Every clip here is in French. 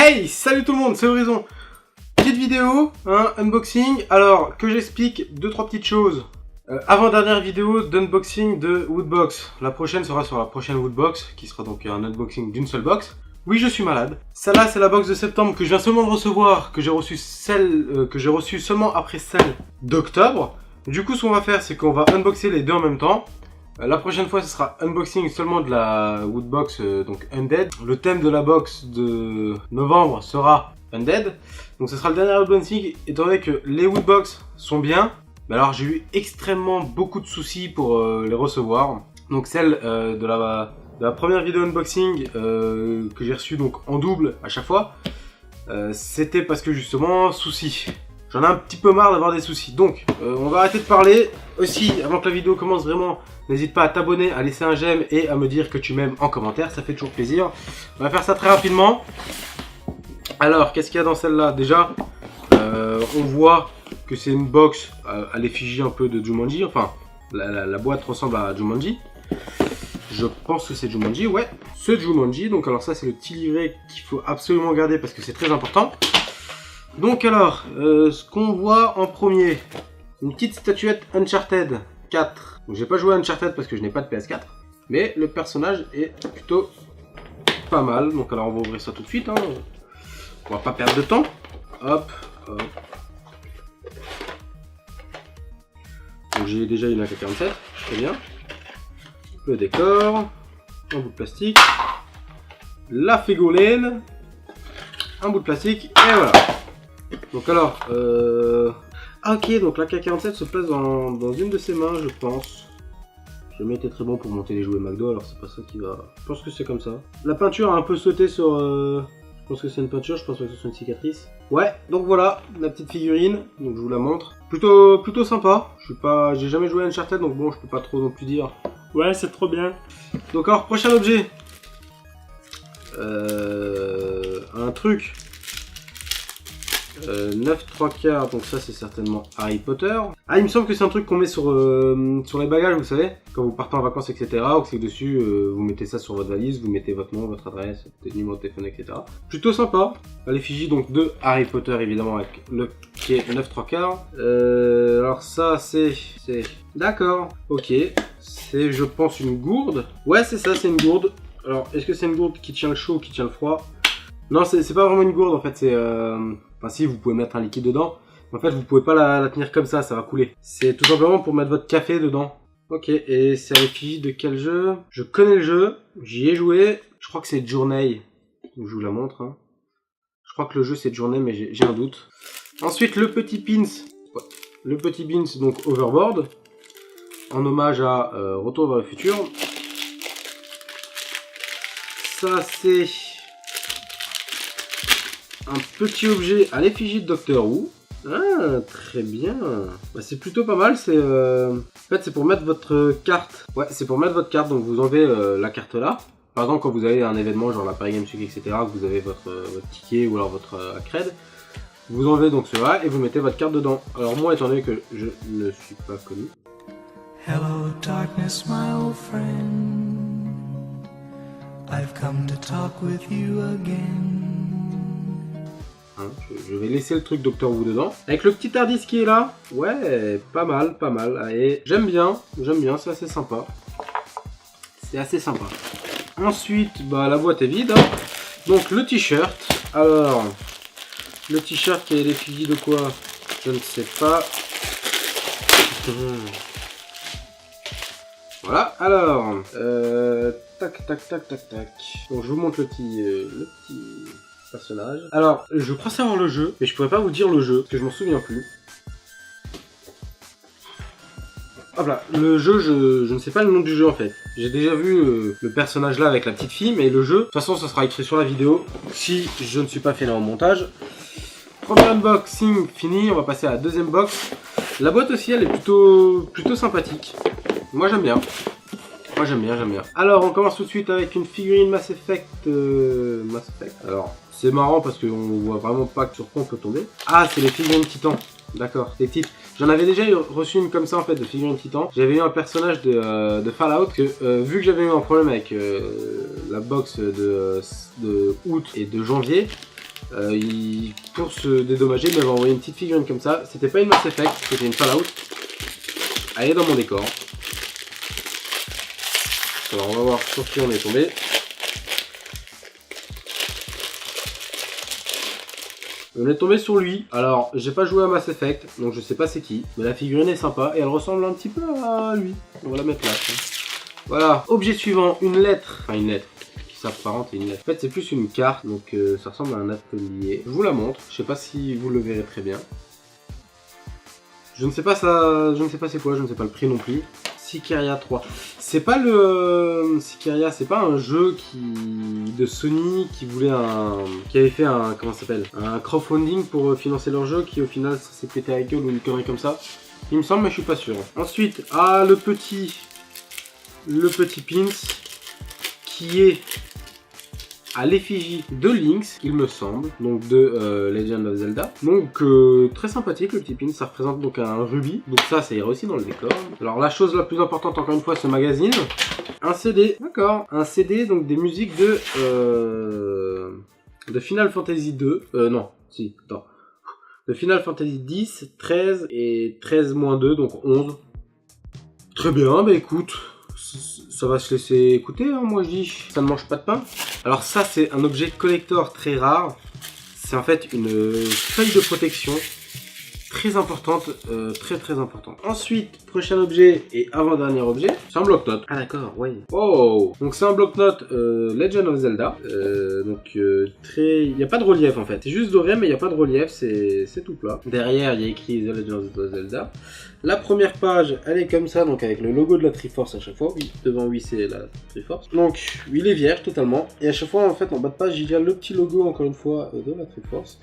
Hey, salut tout le monde, c'est Horizon. Petite vidéo, unboxing. Alors, que j'explique 2-3 petites choses. Avant-dernière vidéo d'unboxing de Woodbox. La prochaine sera sur la prochaine Woodbox, qui sera donc un unboxing d'une seule box. Oui, je suis malade. Celle-là, c'est la box de septembre que je viens seulement de recevoir, que j'ai reçue seulement après celle d'octobre. Du coup, ce qu'on va faire, c'est qu'on va unboxer les deux en même temps. La prochaine fois, ce sera unboxing seulement de la Woodbox, donc Undead. Le thème de la box de novembre sera Undead. Donc ce sera le dernier unboxing, étant donné que les Woodbox sont bien. Mais alors j'ai eu extrêmement beaucoup de soucis pour les recevoir. Donc celle de la première vidéo unboxing que j'ai reçue donc en double à chaque fois, c'était parce que justement, soucis. J'en ai un petit peu marre d'avoir des soucis. Donc on va arrêter de parler. Aussi, avant que la vidéo commence vraiment, n'hésite pas à t'abonner, à laisser un j'aime et à me dire que tu m'aimes en commentaire, ça fait toujours plaisir. On va faire ça très rapidement. Alors, qu'est-ce qu'il y a dans celle-là? Déjà, on voit que c'est une box à l'effigie un peu de Jumanji. Enfin, la boîte ressemble à Jumanji. Je pense que c'est Jumanji, ouais. C'est Jumanji, donc alors ça c'est le petit livret qu'il faut absolument garder parce que c'est très important. Donc alors, ce qu'on voit en premier, une petite statuette Uncharted 4. Donc j'ai pas joué à Uncharted parce que je n'ai pas de PS4. Mais le personnage est plutôt pas mal. Donc alors on va ouvrir ça tout de suite. Hein. On va pas perdre de temps. Hop, hop. Donc j'ai déjà une AK-47, très bien. Le décor, un bout de plastique, la figurine, un bout de plastique, et voilà. Donc alors, ok, donc la AK-47 se place dans une de ses mains, je pense. J'ai jamais été très bon pour monter les jouets McDo, alors c'est pas ça qui va... Je pense que c'est comme ça. La peinture a un peu sauté sur... Je pense que c'est une peinture, je pense que c'est une cicatrice. Ouais, donc voilà, la petite figurine, donc je vous la montre. Plutôt sympa. J'ai jamais joué à Uncharted, donc bon, je peux pas trop non plus dire. Ouais, c'est trop bien. Donc alors, prochain objet. Un truc. 9/3, donc ça c'est certainement Harry Potter. Ah, il me semble que c'est un truc qu'on met sur les bagages, vous savez, quand vous partez en vacances, etc. Ou que c'est dessus, vous mettez ça sur votre valise, vous mettez votre nom, votre adresse, votre numéro de téléphone, etc. Plutôt sympa. À l'effigie donc de Harry Potter, évidemment, avec le quai 9/3. Alors ça c'est... D'accord, ok. C'est, je pense, une gourde. Ouais, c'est ça, c'est une gourde. Alors, est-ce que c'est une gourde qui tient le chaud ou qui tient le froid? Non, c'est pas vraiment une gourde, en fait, c'est... Enfin, si, vous pouvez mettre un liquide dedans. En fait, vous pouvez pas la tenir comme ça va couler. C'est tout simplement pour mettre votre café dedans. Ok, et c'est à l'effigie de quel jeu? Je connais le jeu, j'y ai joué. Je crois que c'est Journey. Je vous la montre. Hein. Je crois que le jeu c'est Journey, mais j'ai un doute. Ensuite, le petit pins. Ouais. Le petit pins, donc Overboard. En hommage à Retour vers le futur. Ça, c'est... un petit objet à l'effigie de Doctor Who. Ah, très bien. Bah, c'est plutôt pas mal. C'est en fait, c'est pour mettre votre carte. Ouais, c'est pour mettre votre carte. Donc vous enlevez la carte là. Par exemple, quand vous avez un événement genre la Paris Games Week, etc., que vous avez votre ticket ou alors votre accred, vous enlevez donc cela et vous mettez votre carte dedans. Alors moi, étant donné que je ne suis pas connu. Hello darkness, my old friend. I've come to talk with you again. Hein, je vais laisser le truc Doctor Who dedans. Avec le petit hard-disk qui est là. Ouais, pas mal, pas mal. Et j'aime bien, c'est assez sympa. C'est assez sympa. Ensuite, bah la boîte est vide. Hein. Donc le t-shirt. Alors, le t-shirt qui est l'effigie de quoi? Je ne sais pas. Voilà, alors, tac. Donc je vous montre le petit personnage. Alors, je crois savoir le jeu, mais je pourrais pas vous dire le jeu, parce que je m'en souviens plus. Hop là, le jeu, je ne sais pas le nom du jeu en fait. J'ai déjà vu le personnage là avec la petite fille, mais le jeu, de toute façon ça sera écrit sur la vidéo, si je ne suis pas fait là en montage. Premier unboxing fini, on va passer à la deuxième box. La boîte aussi, elle est plutôt sympathique. Moi j'aime bien. J'aime bien. Alors on commence tout de suite avec une figurine Mass Effect. Alors c'est marrant parce qu'on voit vraiment pas sur quoi on peut tomber. Ah, c'est les figurines Titan. D'accord, les petites. J'en avais déjà reçu une comme ça en fait de figurine Titan. J'avais eu un personnage de Fallout que vu que j'avais eu un problème avec la box de août et de janvier, Pour se dédommager, il m'avait envoyé une petite figurine comme ça. C'était pas une Mass Effect, c'était une Fallout. Elle est dans mon décor. Alors on va voir sur qui on est tombé. On est tombé sur lui. Alors j'ai pas joué à Mass Effect, donc je sais pas c'est qui. Mais la figurine est sympa et elle ressemble un petit peu à lui. On va la mettre là. Voilà. Objet suivant, une lettre. Enfin une lettre. S'apparente à une lettre. En fait c'est plus une carte, donc ça ressemble à un atelier. Je vous la montre. Je sais pas si vous le verrez très bien. Je ne sais pas ça. Je ne sais pas c'est quoi. Je ne sais pas le prix non plus. Sicaria 3. C'est pas le Sicaria, c'est pas un jeu de Sony qui voulait qui avait fait un, comment ça s'appelle, un crowdfunding pour financer leur jeu, qui au final ça s'est pété à la gueule ou une connerie comme ça. Il me semble, mais je suis pas sûr. Ensuite, le petit pins qui est à l'effigie de Lynx, il me semble, donc de Legend of Zelda. Donc très sympathique le petit pin, ça représente donc un rubis, donc ça ira aussi dans le décor. Alors la chose la plus importante encore une fois, ce magazine, un CD, d'accord, un CD donc des musiques de Final Fantasy 2, non, si, attends, de Final Fantasy 10, 13 et 13-2, donc 11. Très bien, bah écoute, ça va se laisser écouter, hein, moi je dis, ça ne mange pas de pain. Alors ça c'est un objet collector très rare, c'est en fait une feuille de protection très importante, très importante. Ensuite, prochain objet et avant-dernier objet, c'est un bloc-notes. Ah d'accord, ouais. Oh, donc c'est un bloc-notes Legend of Zelda, il n'y a pas de relief en fait, c'est juste doré mais il n'y a pas de relief, c'est tout plat. Derrière il y a écrit The Legend of Zelda. La première page, elle est comme ça, donc avec le logo de la Triforce à chaque fois. Oui, devant oui, c'est la Triforce. Donc, il est vierge totalement. Et à chaque fois, en fait, en bas de page, il y a le petit logo, encore une fois, de la Triforce.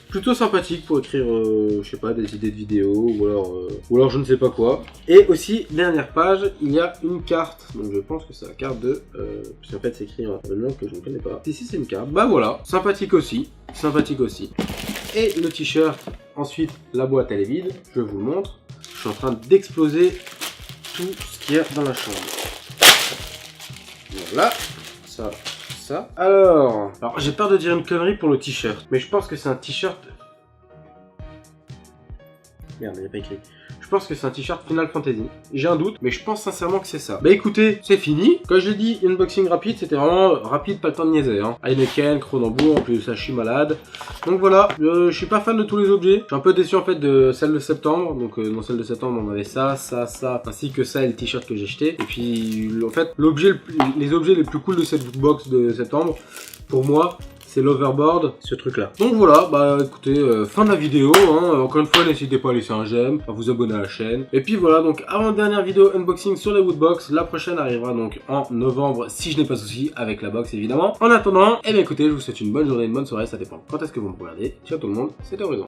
Plutôt sympathique pour écrire, je sais pas, des idées de vidéos, ou alors je ne sais pas quoi. Et aussi, dernière page, il y a une carte. Donc, je pense que c'est la carte de... puisqu'en fait, c'est écrit en langue que je ne connais pas. Ici, c'est une carte. Bah voilà, sympathique aussi. Sympathique aussi. Et le t-shirt, ensuite, la boîte, elle est vide. Je vous le montre. Je suis en train d'exploser tout ce qu'il y a dans la chambre. Voilà, ça. Alors j'ai peur de dire une connerie pour le t-shirt, mais je pense que c'est un t-shirt... Merde, il n'y a pas écrit. Je pense que c'est un t-shirt Final Fantasy. J'ai un doute, mais je pense sincèrement que c'est ça. Bah écoutez, c'est fini. Comme je l'ai dit, unboxing rapide, c'était vraiment rapide, pas le temps de niaiser. Hein. Heineken, Cronenbourg, en plus ça, je suis malade. Donc voilà, je suis pas fan de tous les objets. Je suis un peu déçu en fait de celle de septembre. Donc dans celle de septembre, on avait ça, ainsi que ça et le t-shirt que j'ai jeté. Et puis en fait, les objets les plus cool de cette box de septembre, pour moi, c'est l'overboard, ce truc là. Donc voilà, bah écoutez, fin de la vidéo, hein. Encore une fois, n'hésitez pas à laisser un j'aime, à vous abonner à la chaîne. Et puis voilà, donc avant-dernière vidéo unboxing sur les Woodbox, la prochaine arrivera donc en novembre, si je n'ai pas de soucis avec la box évidemment. En attendant, eh bien écoutez, je vous souhaite une bonne journée, une bonne soirée, ça dépend quand est-ce que vous me regardez. Ciao tout le monde, c'était Horizon.